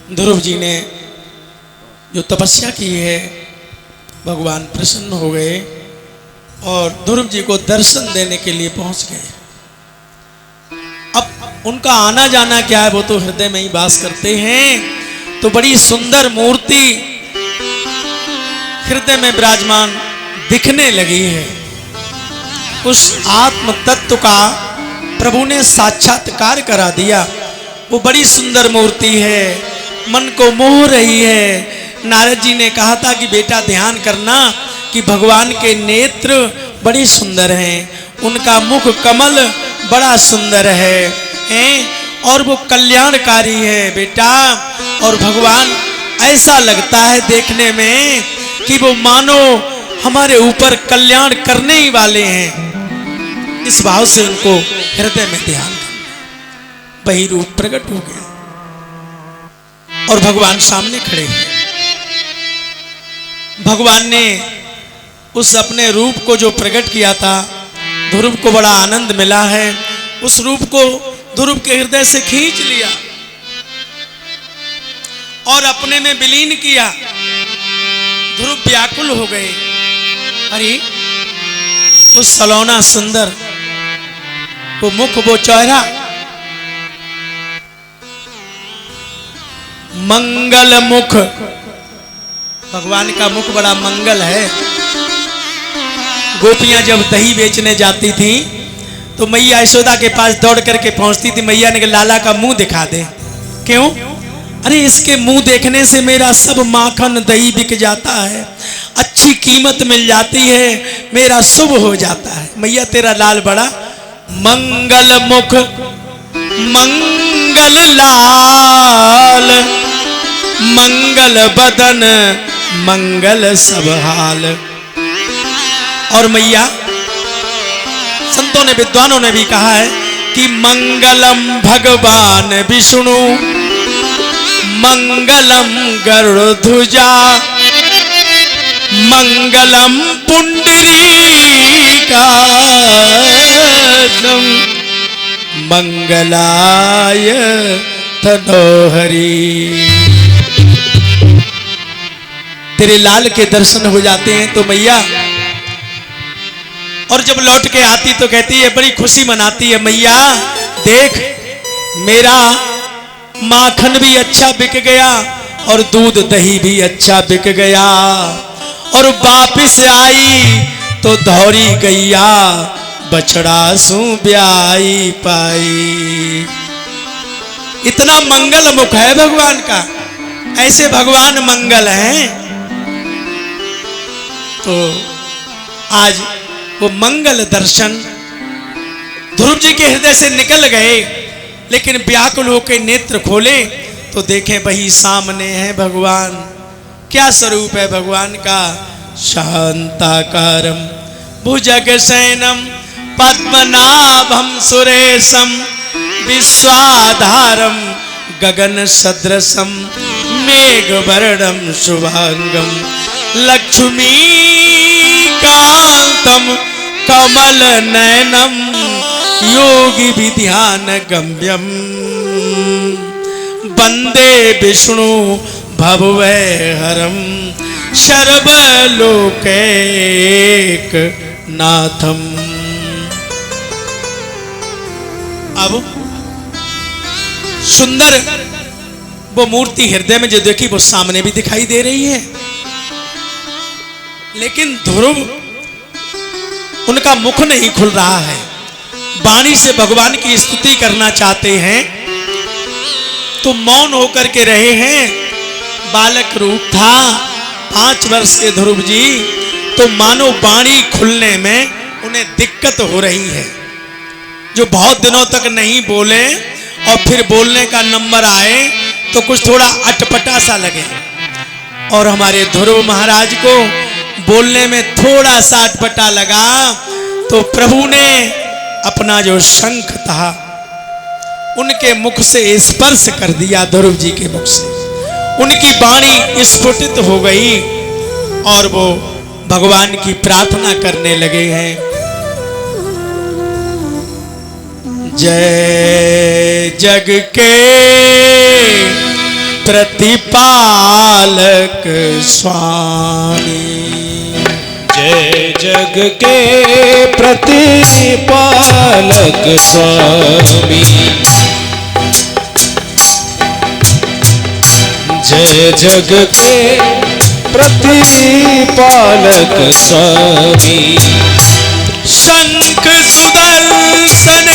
ध्रुव जी ने जो तपस्या की है, भगवान प्रसन्न हो गए और ध्रुव जी को दर्शन देने के लिए पहुंच गए। अब उनका आना जाना क्या है, वो तो हृदय में ही वास करते हैं। तो बड़ी सुंदर मूर्ति हृदय में विराजमान दिखने लगी है। उस आत्म तत्व का प्रभु ने साक्षात्कार करा दिया। वो बड़ी सुंदर मूर्ति है, मन को मोह रही है। नारद जी ने कहा था कि बेटा ध्यान करना कि भगवान के नेत्र बड़े सुंदर हैं, उनका मुख कमल बड़ा सुंदर है और वो कल्याणकारी है बेटा। और भगवान ऐसा लगता है देखने में कि वो मानो हमारे ऊपर कल्याण करने ही वाले हैं। इस भाव से उनको हृदय में ध्यान करना। वही रूप प्रकट हो गया और भगवान सामने खड़े हैं। भगवान ने उस अपने रूप को जो प्रकट किया था, ध्रुव को बड़ा आनंद मिला है। उस रूप को ध्रुव के हृदय से खींच लिया और अपने में विलीन किया। ध्रुव व्याकुल हो गए। अरे वो सलोना सुंदर, वो मुख, वो चेहरा, मंगल मुख। भगवान का मुख बड़ा मंगल है। गोपियां जब दही बेचने जाती थी तो मैया यशोदा के पास दौड़ करके पहुंचती थी। मैया ने कहा लाला का मुंह दिखा दे। क्यों? अरे इसके मुंह देखने से मेरा सब माखन दही बिक जाता है, अच्छी कीमत मिल जाती है, मेरा शुभ हो जाता है। मैया तेरा लाल बड़ा मंगल मुख, मंगल लाल, मंगल बदन, मंगल सब हाल। और मैया, संतों ने, विद्वानों ने भी कहा है कि मंगलम भगवान विष्णु, मंगलम गरुड़ध्वजा, मंगलम पुंडरीकाक्षं, मंगलाय तनोहरि। तेरे लाल के दर्शन हो जाते हैं तो मैया, और जब लौट के आती तो कहती है, बड़ी खुशी मनाती है, मैया देख मेरा माखन भी अच्छा बिक गया और दूध दही भी अच्छा बिक गया, और वापिस आई तो धौरी गैया बछड़ा सू ब्याई पाई। इतना मंगल मुख है भगवान का। ऐसे भगवान मंगल हैं। तो आज वो मंगल दर्शन ध्रुव जी के हृदय से निकल गए, लेकिन व्याकुल होकर नेत्र खोले तो देखें वही सामने है भगवान। क्या स्वरूप है भगवान का? शांताकारम भुजगशयनम पद्मनाभम सुरेशम विश्वाधारम गगन सदृशम मेघवर्णम शुभांगम लक्ष्मीकांतम कमल नयनम योगी विध्यान गम्यम वंदे विष्णु भववैहरम सर्वलोकैक नाथम। अब सुंदर वो मूर्ति हृदय में जो देखी वो सामने भी दिखाई दे रही है, लेकिन ध्रुव उनका मुख नहीं खुल रहा है। वाणी से भगवान की स्तुति करना चाहते हैं तो मौन होकर के रहे हैं। बालक रूप था, 5 वर्ष के ध्रुव जी, तो मानो वाणी खुलने में उन्हें दिक्कत हो रही है। जो बहुत दिनों तक नहीं बोले और फिर बोलने का नंबर आए तो कुछ थोड़ा अटपटा सा लगे। और हमारे ध्रुव महाराज को बोलने में थोड़ा सा अटपटा लगा तो प्रभु ने अपना जो शंख था उनके मुख से स्पर्श कर दिया। ध्रुव जी के मुख से उनकी वाणी स्फुटित हो गई और वो भगवान की प्रार्थना करने लगे हैं। जय जग के प्रतिपालक स्वामी। जय जग के प्रतिपालक स्वामी, जय जग के प्रतिपालक स्वामी। शंख सुदर्शन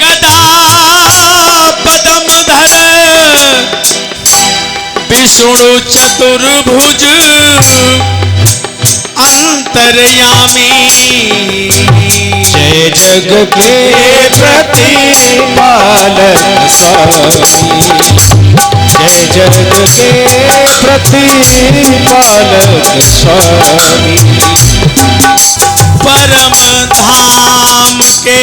गदा पद्म धर, विष्णु चतुर्भुज अंतर्यामी। जय जग के प्रतिपालक स्वामी, जय जग के प्रतिपालक स्वामी। परम धाम के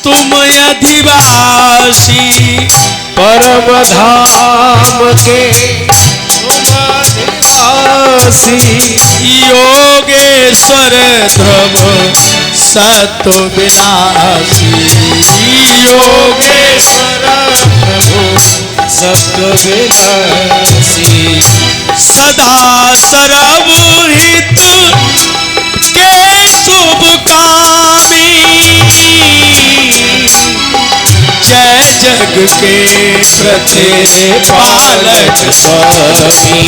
तुम अधिवासी, परम धाम के तुम अधिवासी। योगेश्वर ध्रुव सत्व विनाशी, योगेश्वर प्रभु सत्व विनाशी। सदा सर्वहित के शुभ कामी। जय जग के प्रतिपालक स्वामी,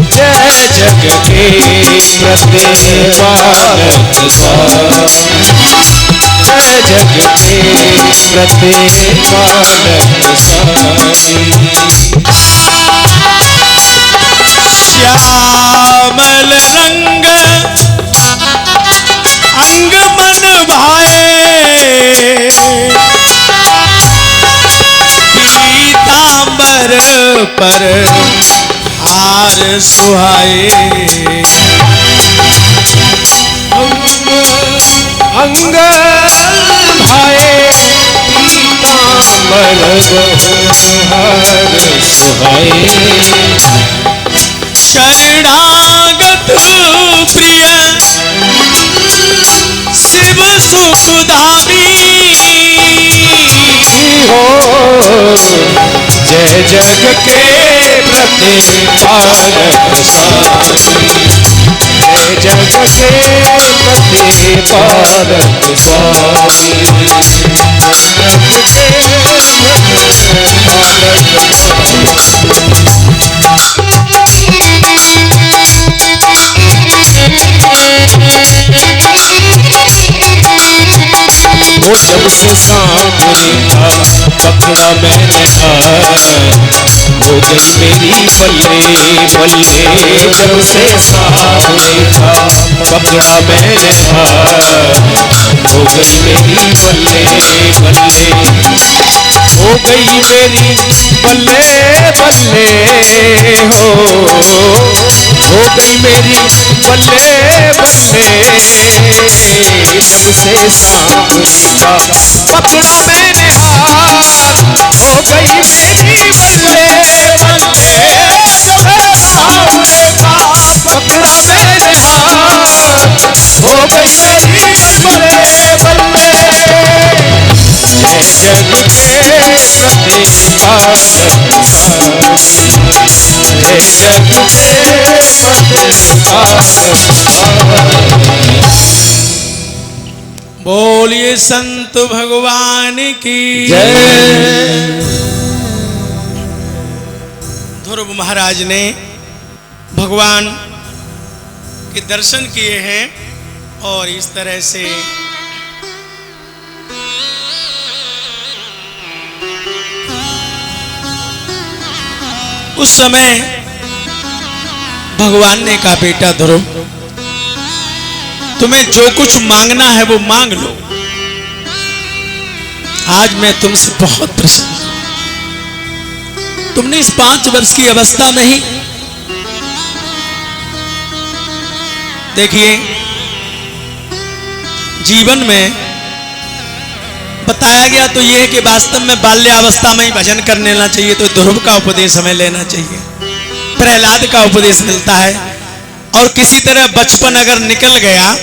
जय जग के प्रतिपालक स्वामी, जय जग के प्रतिपालक स्वामी। श्यामल रंग अंग मन भाए, पीतांबर पर हार सुहाए। अंग भाए पीतांबर हार सुहाए। शरणागत प्रिय शिव सुखधामी। हो जय जग के प्रतिपालक स्वामी, जय जग के प्रतिपालक स्वामी, जग के वो जब से सामने था पकड़ा मैंने हाथ, हो गई मेरी बल्ले बल्ले। जब से सामने था पकड़ा मैंने हाथ, हो गई मेरी बल्ले बल्ले। हो गई मेरी बल्ले बल्ले, हो गई मेरी बल्ले बल्ले। जब से सामने था पकड़ा मैंने हाथ, हो गई मेरी बल्ले बल्ले। जब सामने था पकड़ा मैंने हाथ, हो गई मेरी बल्ले बल्ले। जय जग के प्रतिपालक स्वामी, जय जग के प्रतिपालक स्वामी। बोलिए संत भगवान की जय। ध्रुव महाराज ने भगवान के दर्शन किए हैं और इस तरह से उस समय भगवान ने कहा, बेटा ध्रुव, तुम्हें जो कुछ मांगना है वो मांग लो। आज मैं तुमसे बहुत प्रसन्न हूं। तुमने इस 5 वर्ष की अवस्था में ही देखिए, जीवन में बताया गया तो यह है कि वास्तव में बाल्यावस्था में ही भजन कर लेना चाहिए। तो ध्रुव का उपदेश हमें लेना चाहिए, प्रहलाद का उपदेश मिलता है। और किसी तरह बचपन अगर निकल गया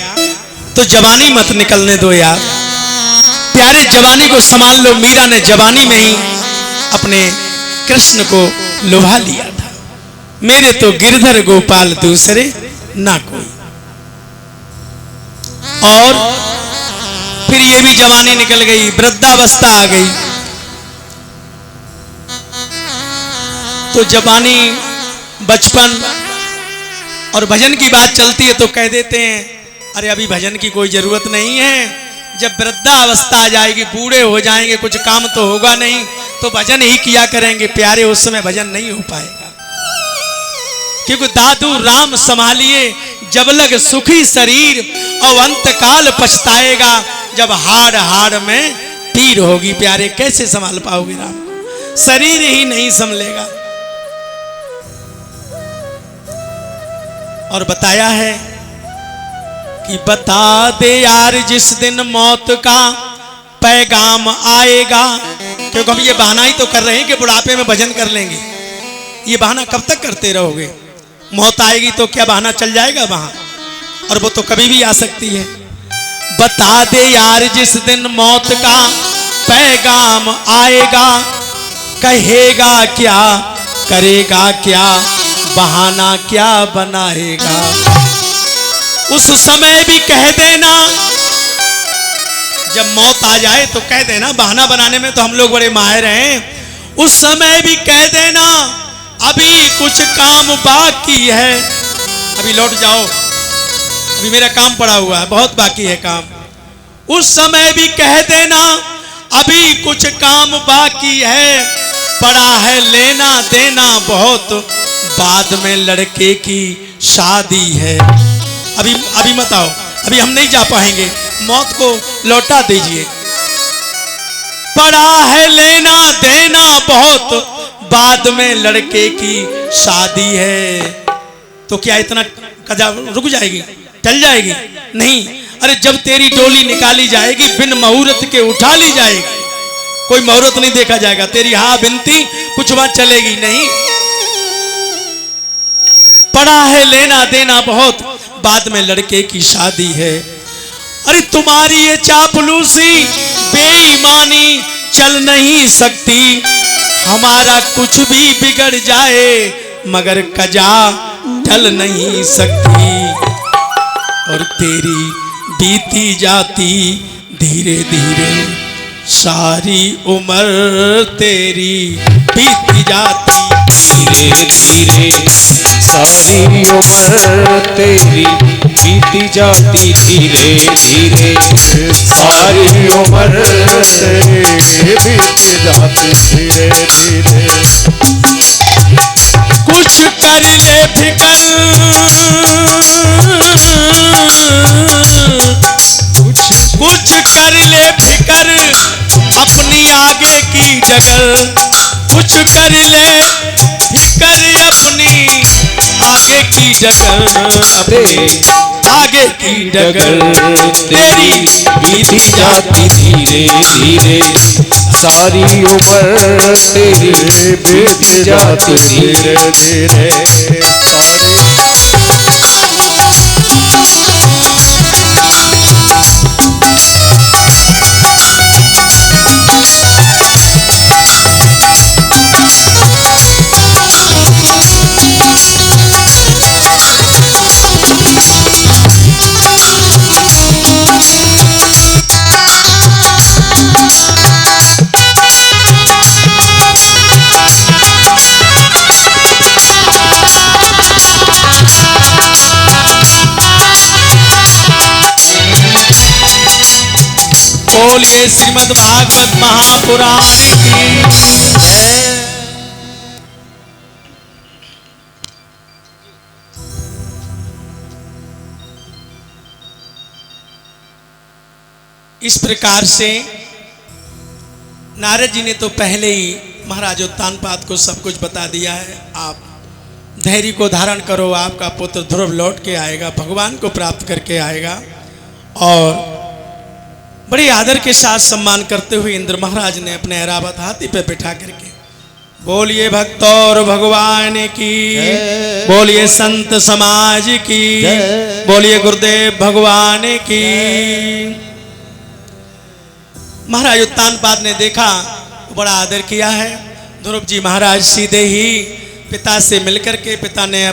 तो जवानी मत निकलने दो यार। प्यारे जवानी को संभाल लो। मीरा ने जवानी में ही अपने कृष्ण को लुभा लिया था। मेरे तो गिरधर गोपाल दूसरे ना कोई। और फिर ये भी जवानी निकल गई, वृद्धावस्था आ गई। तो जवानी, बचपन और भजन की बात चलती है तो कह देते हैं अरे अभी भजन की कोई जरूरत नहीं है। जब वृद्धावस्था आ जाएगी, बूढ़े हो जाएंगे, कुछ काम तो होगा नहीं, तो भजन ही किया करेंगे। प्यारे उस समय भजन नहीं हो पाएगा, क्योंकि दादू राम संभालिए जब लग सुखी शरीर, और अंत काल पछताएगा जब हाड़ हाड़ में पीर होगी। प्यारे कैसे संभाल पाओगे राम को, शरीर ही नहीं संभलेगा। और बताया है कि बता दे यार जिस दिन मौत का पैगाम आएगा। क्योंकि हम ये बहाना ही तो कर रहे हैं कि बुढ़ापे में भजन कर लेंगे। ये बहाना कब तक करते रहोगे? मौत आएगी तो क्या बहाना चल जाएगा वहां? और वो तो कभी भी आ सकती है। बता दे यार जिस दिन मौत का पैगाम आएगा, कहेगा क्या, करेगा क्या, बहाना क्या बनाएगा। उस समय भी कह देना, जब मौत आ जाए तो कह देना, बहाना बनाने में तो हम लोग बड़े माहिर हैं। उस समय भी कह देना अभी कुछ काम बाकी है, अभी लौट जाओ, अभी मेरा काम पड़ा हुआ है, बहुत बाकी है काम। उस समय भी कह देना अभी कुछ काम बाकी है, पड़ा है लेना देना बहुत, बाद में लड़के की शादी है। अभी मत आओ, अभी हम नहीं जा पाएंगे, मौत को लौटा दीजिए। पड़ा है लेना देना बहुत, बाद में लड़के की शादी है। तो क्या इतना कदा रुक जाएगी, टल जाएगी? नहीं। अरे जब तेरी डोली निकाली जाएगी, बिन मुहूर्त के उठा ली जाएगी, कोई मुहूर्त नहीं देखा जाएगा। तेरी हाँ बिनती कुछ बात चलेगी नहीं। पड़ा है लेना देना बहुत, बाद में लड़के की शादी है। अरे तुम्हारी ये चापलूसी बेईमानी चल नहीं सकती, हमारा कुछ भी बिगड़ जाए मगर कजा टल नहीं सकती। और तेरी बीती जाती धीरे धीरे सारी उम्र, तेरी बीती जाती धीरे धीरे सारी उम्र तेरी बीती जाती, धीरे धीरे सारी उम्र तेरी बीती जाती, धीरे धीरे। कुछ कर ले फिकर, कुछ कर ले फिकर अपनी आगे की डगर, कुछ कर ले फिकर अपनी आगे की डगर, आगे की डगर तेरी बीती जाती, धीरे धीरे सारी उम्र तेरी बीती जाती, धीरे धीरे सारी। बोलिए श्रीमद् भागवत महापुराण की जय। इस प्रकार से नारद जी ने तो पहले ही महाराज उत्तानपाद को सब कुछ बता दिया है। आप धैर्य को धारण करो, आपका पुत्र ध्रुव लौट के आएगा, भगवान को प्राप्त करके आएगा। और बड़े आदर के साथ सम्मान करते हुए इंद्र महाराज ने अपने ऐरावत हाथी पे बिठा करके बोलिए भक्त और भगवान की, बोलिए संत समाज की, बोलिए गुरुदेव भगवान की। महाराज उत्तानपाद ने देखा, बड़ा आदर किया है। ध्रुव जी महाराज सीधे ही पिता से मिलकर के पिता ने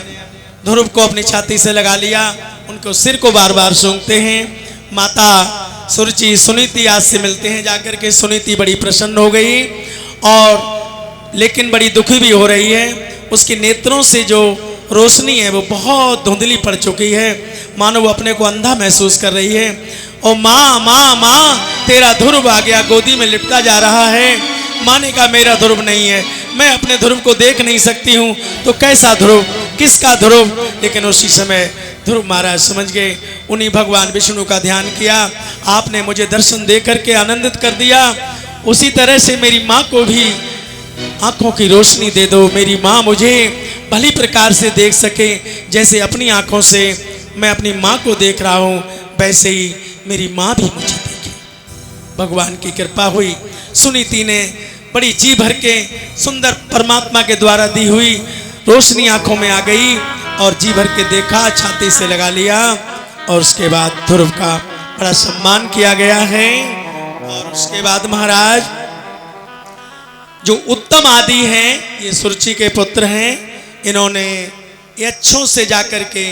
ध्रुव को अपनी छाती से लगा लिया, उनको सिर को बार बार सूंघते हैं। माता सुरुचि सुनीति आज से मिलते हैं जाकर के। सुनीति बड़ी प्रसन्न हो गई और लेकिन बड़ी दुखी भी हो रही है। उसके नेत्रों से जो रोशनी है वो बहुत धुंधली पड़ चुकी है, मानो वो अपने को अंधा महसूस कर रही है। और माँ माँ माँ तेरा ध्रुव आ गया, गोदी में लिपटा जा रहा है। माँ ने कहा मेरा ध्रुव नहीं है, मैं अपने ध्रुव को देख नहीं सकती हूँ, तो कैसा ध्रुव, किसका ध्रुव। लेकिन उसी समय ध्रुव महाराज समझ गए, उन्हीं भगवान विष्णु का ध्यान किया। आपने मुझे दर्शन दे करके आनंदित कर दिया, उसी तरह से मेरी माँ को भी आंखों की रोशनी दे दो, मेरी माँ मुझे भली प्रकार से देख सके। जैसे अपनी आंखों से मैं अपनी माँ को देख रहा हूँ, वैसे ही मेरी माँ भी मुझे देखे। भगवान की कृपा हुई। सुनीति ने बड़ी जी भर के सुंदर परमात्मा के द्वारा दी हुई रोशनी आंखों में आ गई और जी भर के देखा, छाती से लगा लिया और उसके बाद ध्रुव का बड़ा सम्मान किया गया है। और उसके बाद महाराज जो उत्तम आदि हैं, ये सुरुचि के पुत्र हैं, इन्होंने यक्षों से जाकर के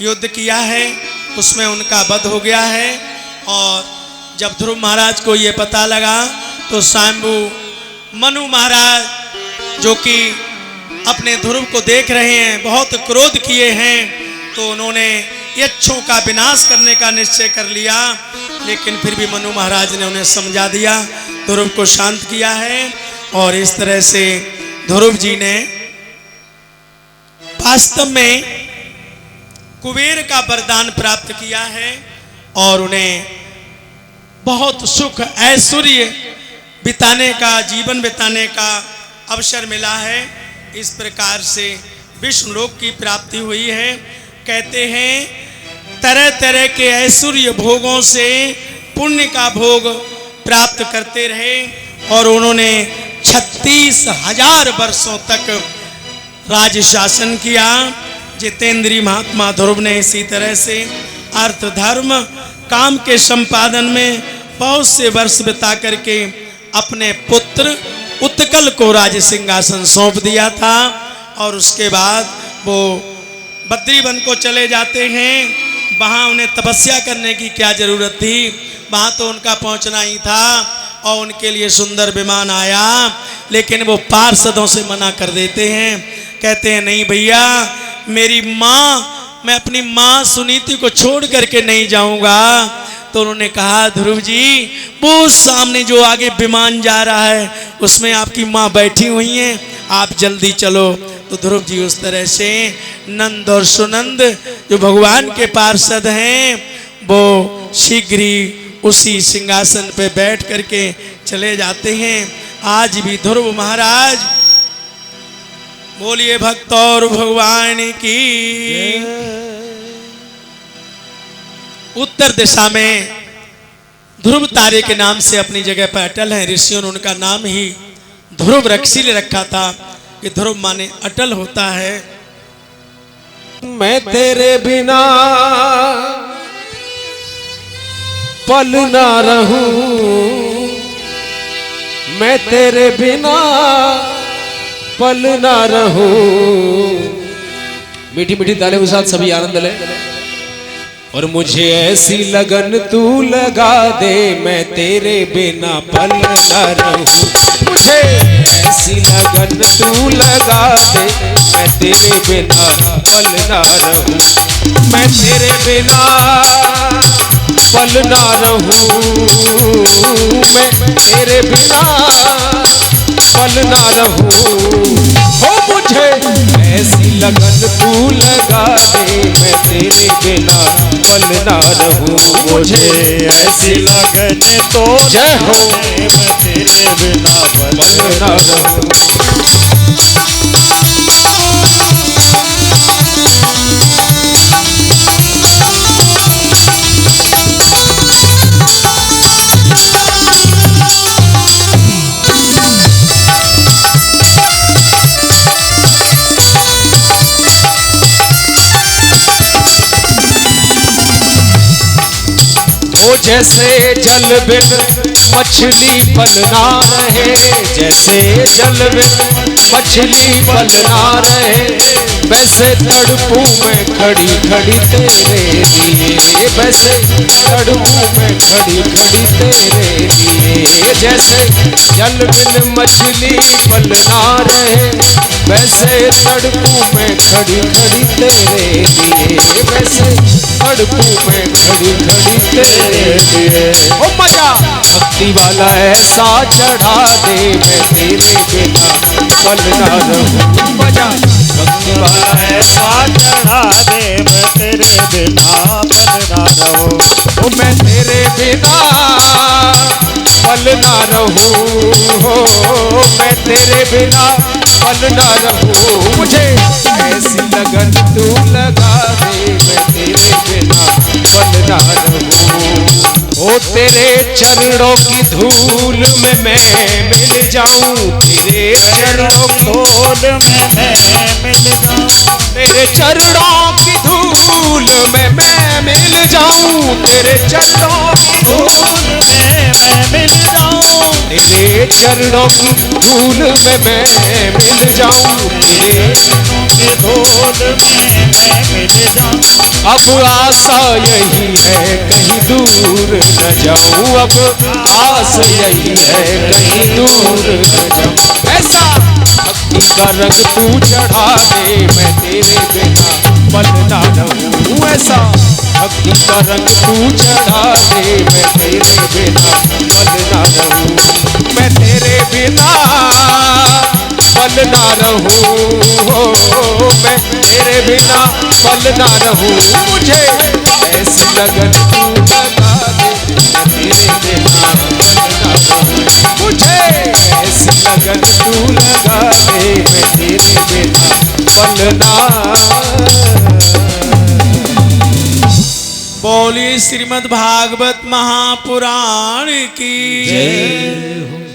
युद्ध किया है, उसमें उनका वध हो गया है। और जब ध्रुव महाराज को ये पता लगा तो स्वयंभू मनु महाराज जो कि अपने ध्रुव को देख रहे हैं, बहुत क्रोध किए हैं, तो उन्होंने यक्षों का विनाश करने का निश्चय कर लिया। लेकिन फिर भी मनु महाराज ने उन्हें समझा दिया, ध्रुव को शांत किया है। और इस तरह से ध्रुव जी ने वास्तव में कुबेर का वरदान प्राप्त किया है और उन्हें बहुत सुख ऐश्वर्य बिताने का, जीवन बिताने का अवसर मिला है। इस प्रकार से विष्णु लोक की प्राप्ति हुई है। कहते हैं तरह तरह के ऐश्वर्य भोगों से पुण्य का भोग प्राप्त करते रहे और उन्होंने 36,000 वर्षों तक राज शासन किया। जितेंद्रीय महात्मा ध्रुव ने इसी तरह से अर्थ धर्म काम के संपादन में बहुत से वर्ष बिता करके अपने पुत्र उत्कल को राज सिंहासन सौंप दिया था। और उसके बाद वो बद्रीवन को चले जाते हैं। वहाँ उन्हें तपस्या करने की क्या जरूरत थी, वहाँ तो उनका पहुँचना ही था और उनके लिए सुंदर विमान आया, लेकिन वो पार्षदों से मना कर देते हैं। कहते हैं नहीं भैया, मेरी माँ, मैं अपनी माँ सुनीति को छोड़ करके नहीं जाऊंगा। तो उन्होंने कहा ध्रुव जी, वो सामने जो आगे विमान जा रहा है उसमें आपकी माँ बैठी हुई हैं, आप जल्दी चलो। तो ध्रुव जी उस तरह से नंद और सुनंद जो भगवान के पार्षद हैं, वो शीघ्र ही उसी सिंहासन पे बैठ करके चले जाते हैं। आज भी ध्रुव महाराज, बोलिए भक्त और भगवान की। उत्तर दिशा में ध्रुव तारे के नाम से अपनी जगह पर अटल है। ऋषियों ने उनका नाम ही ध्रुव इसीलिए रखा था कि ध्रुव माने अटल होता है। मैं तेरे बिना पल ना रहूं, मैं तेरे बिना पल ना रहूं। मीठी मीठी तालियों के साथ सभी आनंद ले। और मुझे ऐसी लगन तू लगा दे, मैं तेरे बिना पल ना रहूं। मुझे ऐसी लगन तू लगा दे, मैं तेरे बिना पल ना रहूं। मैं तेरे बिना पल ना रहूं, मैं तेरे बिना पल ना रहूं। हो मुझे ऐसी लगन तू लगा दे, मैं तेरे बिना पल ना रहूं। मुझे ऐसी लगन तो जय हो, मैं तेरे बिना पल ना रहूं। जैसे जल बिन मछली पल ना रहे, जैसे जल में मछली पल ना रहे, वैसे तड़पूं मैं खड़ी खड़ी तेरे लिए, वैसे तड़पूं मैं खड़ी खड़ी तेरे लिए। जैसे जल में मछली पल ना रहे, वैसे तड़पूं मैं खड़ी खड़ी तेरे लिए, वैसे तड़पूं मैं खड़ी खड़ी तेरे लिए। ओ मजा भक्ति वाला ऐसा चढ़ा दे, मैं तेरे बिना पल ना रहूं। मजा भक्ति वाला ऐसा चढ़ा दे, मैं तेरे बिना पल ना रहूं। ओ मैं तेरे बिना पल ना रहूं, हो मैं तेरे बिना पल ना रहूं। मुझे ऐसी लगन तू लगा दे, मैं तेरे बिना पल ना रहूं। ओ तेरे चरणों की धूल में मैं मिल जाऊं, तेरे चरणों की धूल में मैं मिल जाऊं, तेरे चरणों की धूल में मैं मिल जाऊं, तेरे चरणों की धूल में मैं मिल जाऊं, तेरे चरणों की धूल में मैं मिल जाऊं, तेरे की धूल में मैं मिल जाऊं। अब आशा यही है कहीं दूर न जाऊं, अब आस यही है कहीं दूर न जाऊं। ऐसा भक्ति का रंग तू चढ़ा दे, मैं तेरे बिना पल ना रहूं। ऐसा भक्ति का रंग तू चढ़ा दे, मैं तेरे बिना पल ना रहूं। मैं तेरे बिना पल ना रहूं, मैं तेरे बिना पल ना रहूं। मुझे ऐसी लगन तू लगा दे, मैं तेरे बिना पल ना रहूं। मुझे ऐसी लगन तू लगा दे, मैं तेरे बिना पल ना। बोली श्रीमद् भागवत महापुराण की जय हो।